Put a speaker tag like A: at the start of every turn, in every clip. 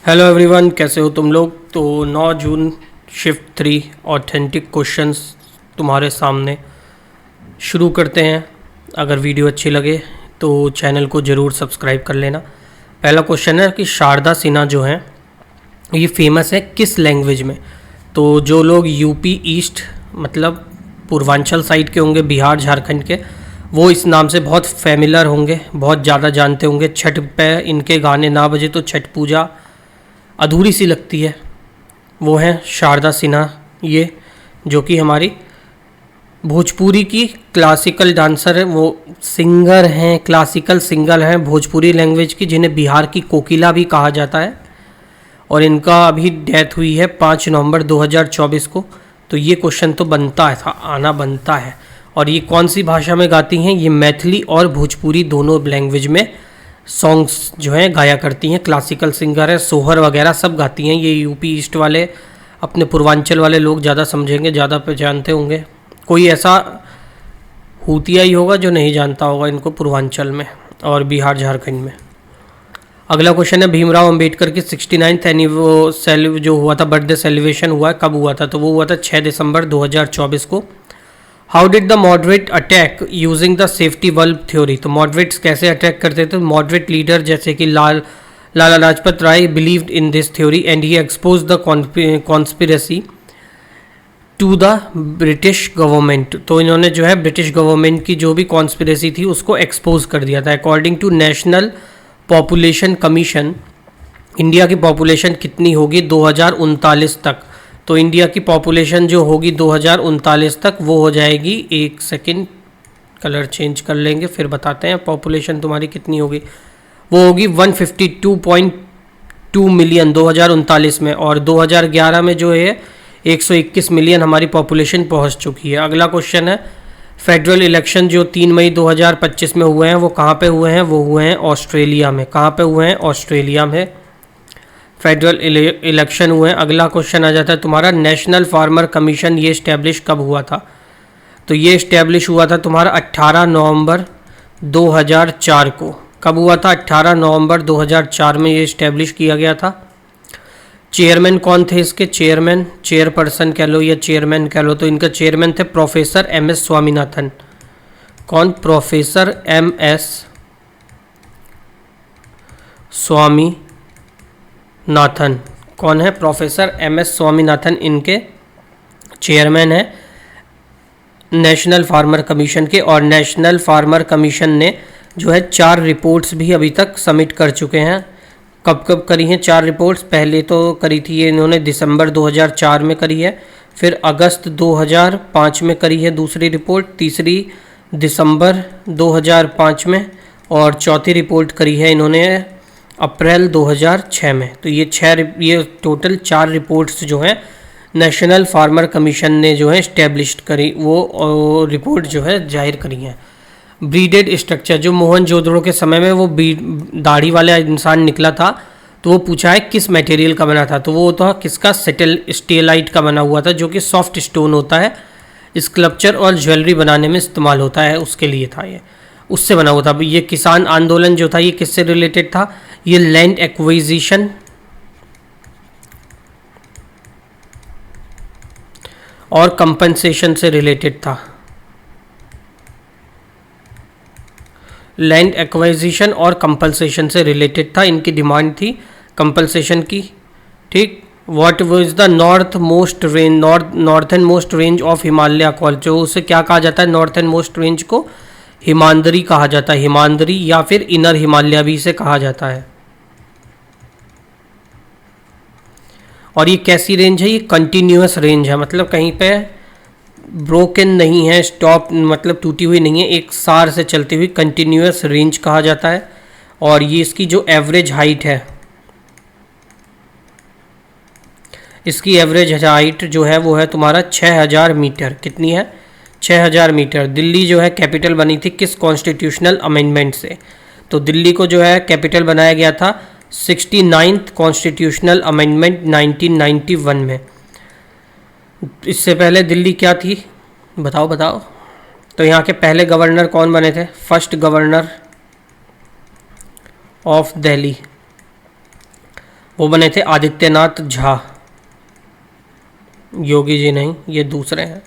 A: Hello everyone, कैसे हो तुम लोग। तो 9 जून शिफ्ट 3 ऑथेंटिक क्वेश्चंस तुम्हारे सामने शुरू करते हैं। अगर वीडियो अच्छी लगे तो चैनल को ज़रूर सब्सक्राइब कर लेना। पहला क्वेश्चन है कि शारदा सिन्हा जो हैं ये फेमस है किस लैंग्वेज में। तो जो लोग यूपी ईस्ट मतलब पूर्वांचल साइड के होंगे, बिहार झारखंड के, वो इस नाम से बहुत फेमिलर होंगे, बहुत ज़्यादा जानते होंगे। छठ पे इनके गाने ना बजे तो छठ पूजा अधूरी सी लगती है। वो हैं शारदा सिन्हा, ये जो कि हमारी भोजपुरी की क्लासिकल डांसर है, वो सिंगर हैं, क्लासिकल सिंगर हैं भोजपुरी लैंग्वेज की, जिन्हें बिहार की कोकिला भी कहा जाता है। और इनका अभी डेथ हुई है 5 नवंबर 2024 को। तो ये क्वेश्चन तो बनता है था, आना बनता है। और ये कौन सी भाषा में गाती हैं? ये मैथिली और भोजपुरी दोनों लैंग्वेज में सॉन्ग्स जो हैं गाया करती हैं। क्लासिकल सिंगर है, सोहर वगैरह सब गाती हैं। ये यूपी ईस्ट वाले, अपने पूर्वांचल वाले लोग ज़्यादा समझेंगे, ज़्यादा पहचानते होंगे। कोई ऐसा हूतिया ही होगा जो नहीं जानता होगा इनको पूर्वांचल में और बिहार झारखंड में। अगला क्वेश्चन है भीमराव अंबेडकर की 69th एनिवर्सरी जो हुआ था, बर्थडे सेलिब्रेशन हुआ है, कब हुआ था? तो वो हुआ था 6 दिसंबर 2024 को। How did the moderate attack using the safety bulb theory? तो मॉडरेट्स कैसे अटैक करते थे? मॉडरेट लीडर जैसे कि Lala Lajpat Rai believed in this theory and he expose the conspiracy to the British government. तो इन्होंने जो है ब्रिटिश गवर्नमेंट की जो भी कॉन्स्पिरेसी थी उसको एक्सपोज कर दिया था। According to National Population Commission, India की पॉपुलेशन कितनी होगी 2039 तक? तो इंडिया की पॉपुलेशन जो होगी 2039 तक वो हो जाएगी, एक सेकंड कलर चेंज कर लेंगे फिर बताते हैं पॉपुलेशन तुम्हारी कितनी होगी। वो होगी 152.2 मिलियन 2039 में, और 2011 में जो है 121 मिलियन हमारी पॉपुलेशन पहुंच चुकी है। अगला क्वेश्चन है फेडरल इलेक्शन जो 3 मई 2025 में हुए हैं वो कहाँ पे हुए हैं? वो हुए हैं ऑस्ट्रेलिया में। कहाँ पे हुए हैं? ऑस्ट्रेलिया में फेडरल इलेक्शन हुए हैं। अगला क्वेश्चन आ जाता है तुम्हारा नेशनल फार्मर कमीशन, ये इस्टेब्लिश कब हुआ था? तो ये इस्टेब्लिश हुआ था तुम्हारा 18 नवंबर 2004 को। कब हुआ था? 18 नवंबर 2004 में ये इस्टेब्लिश किया गया था। चेयरमैन कौन थे इसके? चेयरमैन, चेयरपर्सन कह लो या चेयरमैन कह लो, तो इनका चेयरमैन थे प्रोफेसर MS स्वामीनाथन। कौन? Professor MS Swaminathan. कौन है? प्रोफेसर MS स्वामीनाथन इनके चेयरमैन है नेशनल फार्मर कमीशन के। और नेशनल फार्मर कमीशन ने जो है 4 रिपोर्ट्स भी अभी तक सबमिट कर चुके हैं। कब कब करी हैं 4 रिपोर्ट्स? पहले तो करी थी ये इन्होंने दिसंबर 2004 में करी है, फिर अगस्त 2005 में करी है दूसरी रिपोर्ट, तीसरी दिसंबर 2005 में, और चौथी रिपोर्ट करी है इन्होंने अप्रैल 2006 में। तो ये टोटल 4 रिपोर्ट्स जो हैं नेशनल फार्मर कमीशन ने जो है इस्टेब्लिश करी, वो रिपोर्ट जो है जाहिर करी है। ब्रीडेड स्ट्रक्चर जो मोहनजोदड़ो के समय में वो दाढ़ी वाला इंसान निकला था, तो वो पूछा है किस मटेरियल का बना था? तो वो था किसका? स्टेलाइट का बना हुआ था, जो कि सॉफ्ट स्टोन होता है, स्कल्पचर और ज्वेलरी बनाने में इस्तेमाल होता है, उसके लिए था ये, उससे बना हुआ था। ये किसान आंदोलन जो था ये किससे रिलेटेड था? ये लैंड एक्विजिशन और कंपनसेशन से रिलेटेड था। लैंड एक्वाइजिशन और कंपनसेशन से रिलेटेड था, इनकी डिमांड थी कंपनसेशन की। ठीक। What was the northern most range of Himalaya called? जो उसे क्या कहा जाता है? नॉर्थन मोस्ट रेंज को हिमांदरी कहा जाता है, हिमांदरी या फिर इनर हिमालय भी इसे कहा जाता है। और ये कैसी रेंज है? ये कंटिन्यूअस रेंज है, मतलब कहीं पे ब्रोकन नहीं है, स्टॉप मतलब टूटी हुई नहीं है, एक सार से चलती हुई कंटिन्यूअस रेंज कहा जाता है। और ये इसकी जो एवरेज हाइट है, इसकी एवरेज हाइट जो है वो है तुम्हारा 6000 मीटर। कितनी है? 6000 मीटर। दिल्ली जो है कैपिटल बनी थी किस कॉन्स्टिट्यूशनल अमेंडमेंट से? तो दिल्ली को जो है कैपिटल बनाया गया था 69th कॉन्स्टिट्यूशनल अमेंडमेंट 1991 में। इससे पहले दिल्ली क्या थी? बताओ बताओ। तो यहाँ के पहले गवर्नर कौन बने थे? फर्स्ट गवर्नर ऑफ दिल्ली वो बने थे आदित्यनाथ झा, योगी जी नहीं, ये दूसरे हैं।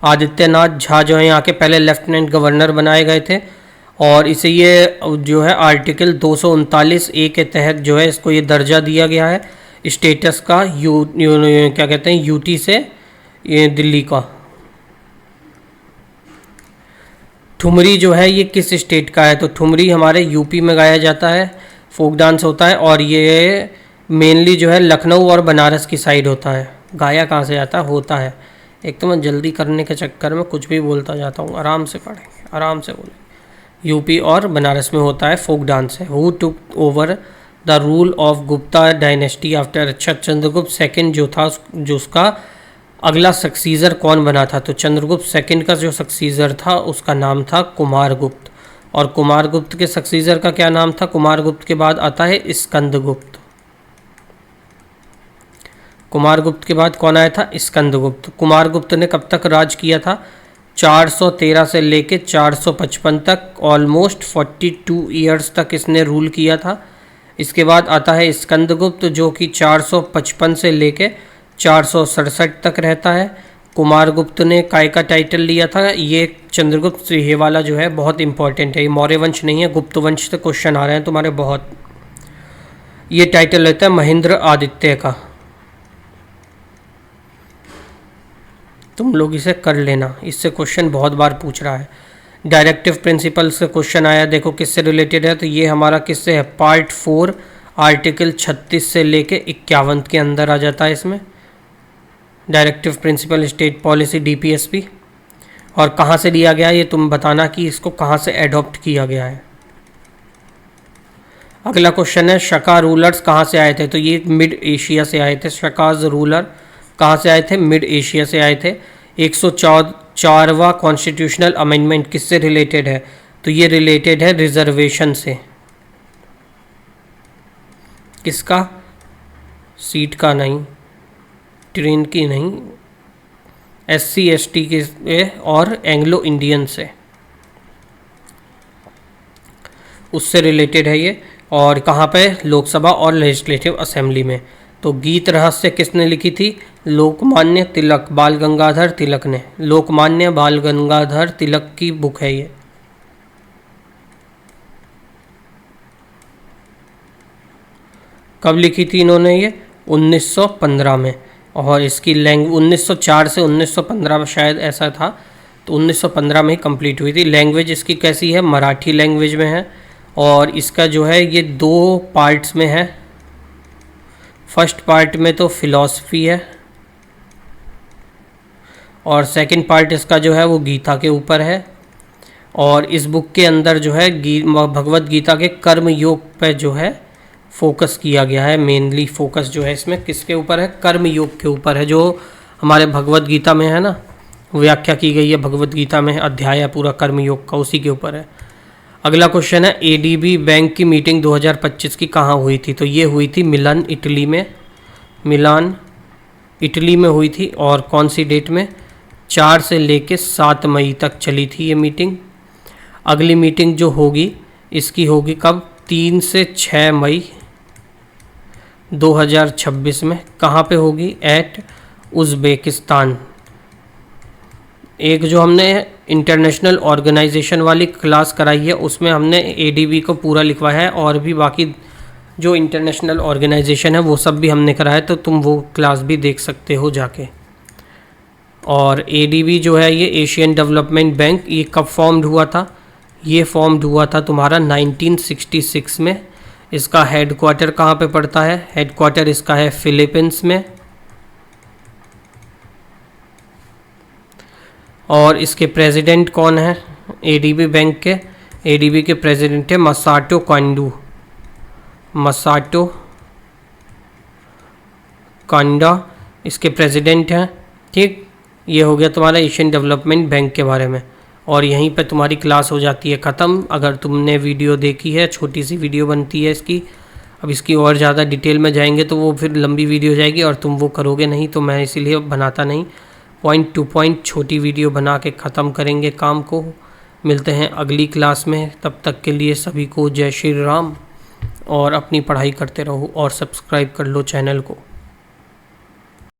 A: आदित्यनाथ झा जो है यहाँ के पहले लेफ्टिनेंट गवर्नर बनाए गए थे, और इसे ये जो है आर्टिकल 239A के तहत जो है इसको ये दर्जा दिया गया है स्टेटस का, क्या कहते हैं, यूटी से ये दिल्ली का। ठुमरी जो है ये किस स्टेट का है? तो ठुमरी हमारे यूपी में गाया जाता है, फोक डांस होता है, और ये मेनली जो है लखनऊ और बनारस की साइड होता है। गाया कहाँ से जाता है? होता है। एक तो मैं जल्दी करने के चक्कर में कुछ भी बोलता जाता हूँ, आराम से पढ़ेंगे, आराम से बोलेंगे। यूपी और बनारस में होता है, फोक डांस है। Who took over the rule of Gupta dynasty after? अच्छा, चंद्रगुप्त सेकंड जो था, जो उसका अगला सक्सीजर कौन बना था? तो चंद्रगुप्त सेकंड का जो सक्सीजर था उसका नाम था कुमारगुप्त। और कुमारगुप्त के सक्सीजर का क्या नाम था? कुमारगुप्त के बाद आता है स्कंदगुप्त। कुमारगुप्त के बाद कौन आया था? स्कंदगुप्त। कुमारगुप्त ने कब तक राज किया था? 413 से लेके 455 तक, ऑलमोस्ट 42 ईयर्स तक इसने रूल किया था। इसके बाद आता है स्कंदगुप्त जो कि 455 से लेके 467 तक रहता है। कुमारगुप्त ने काय का टाइटल लिया था? ये चंद्रगुप्त, ये वाला जो है बहुत इंपॉर्टेंट है, ये मौर्य वंश नहीं है, गुप्त वंश से क्वेश्चन आ रहे हैं तुम्हारे बहुत। ये टाइटल रहता है महेंद्र आदित्य का। तुम लोग इसे कर लेना, इससे क्वेश्चन बहुत बार पूछ रहा है। डायरेक्टिव प्रिंसिपल से क्वेश्चन आया, देखो किससे रिलेटेड है? तो ये हमारा किससे है? पार्ट 4 आर्टिकल 36 से लेके 51 के अंदर आ जाता है इसमें। Directive principle state policy DPSP। और कहाँ से लिया गया ये तुम बताना कि इसको कहाँ से एडॉप्ट किया गया है। अगला क्वेश्चन है शका रूलर्स कहाँ से आए थे? तो ये मिड एशिया से आए थे। शकाज रूलर कहाँ से आए थे? मिड एशिया से आए थे। 104वां कॉन्स्टिट्यूशनल अमेंडमेंट किससे रिलेटेड है? तो ये रिलेटेड है रिजर्वेशन से। किसका? सीट का नहीं, ट्रेन की नहीं, SC ST के और एंग्लो इंडियन से, उससे रिलेटेड है ये। और कहाँ पे? लोकसभा और लेजिस्लेटिव असेंबली में। तो गीत रहस्य किसने लिखी थी? लोकमान्य तिलक, बाल गंगाधर तिलक ने। लोकमान्य बाल गंगाधर तिलक की बुक है ये। कब लिखी थी इन्होंने ये? 1915 में। और इसकी 1904 से 1915 में शायद ऐसा था, तो 1915 में ही कंप्लीट हुई थी। लैंग्वेज इसकी कैसी है? मराठी लैंग्वेज में है। और इसका जो है ये 2 पार्ट्स में है। फर्स्ट पार्ट में तो फिलॉसफी है, और सेकंड पार्ट इसका जो है वो गीता के ऊपर है। और इस बुक के अंदर जो है भगवत गीता के कर्म योग पे जो है फोकस किया गया है। मेनली फोकस जो है इसमें किसके ऊपर है? कर्म योग के ऊपर है, जो हमारे भगवत गीता में है ना, व्याख्या की गई है भगवत गीता में, अध्याय है पूरा कर्म योग का, उसी के ऊपर है। अगला क्वेश्चन है ADB बैंक की मीटिंग 2025 की कहाँ हुई थी? तो ये हुई थी मिलान, इटली में। मिलान, इटली में हुई थी। और कौन सी डेट में? 4 से लेके 7 मई तक चली थी ये मीटिंग। अगली मीटिंग जो होगी इसकी होगी कब? 3 से 6 मई 2026 में। कहाँ पे होगी? At Uzbekistan. एक जो हमने इंटरनेशनल ऑर्गेनाइजेशन वाली क्लास कराई है उसमें हमने ADB को पूरा लिखवाया है, और भी बाकी जो इंटरनेशनल ऑर्गेनाइजेशन है वो सब भी हमने कराया है, तो तुम वो क्लास भी देख सकते हो जाके। और ADB जो है ये एशियन डेवलपमेंट बैंक, ये कब फॉर्म्ड हुआ था? ये फॉर्म्ड हुआ था तुम्हारा 1966 में। इसका हेड क्वार्टर कहाँ पे पड़ता है? हेड क्वार्टर इसका है फिलीपींस में। और इसके प्रेसिडेंट कौन है ADB बैंक के? ADB के प्रेसिडेंट है मसाटो कांडू। मसाटो कांडा इसके प्रेसिडेंट हैं। ठीक, ये हो गया तुम्हारा एशियन डेवलपमेंट बैंक के बारे में। और यहीं पे तुम्हारी क्लास हो जाती है ख़त्म। अगर तुमने वीडियो देखी है, छोटी सी वीडियो बनती है इसकी, अब इसकी और ज़्यादा डिटेल में जाएंगे तो वो फिर लंबी वीडियो हो जाएगी और तुम वो करोगे नहीं, तो मैं इसीलिए बनाता नहीं। पॉइंट टू पॉइंट छोटी वीडियो बना के ख़त्म करेंगे काम को। मिलते हैं अगली क्लास में, तब तक के लिए सभी को जय श्री राम। और अपनी पढ़ाई करते रहो और सब्सक्राइब कर लो चैनल को।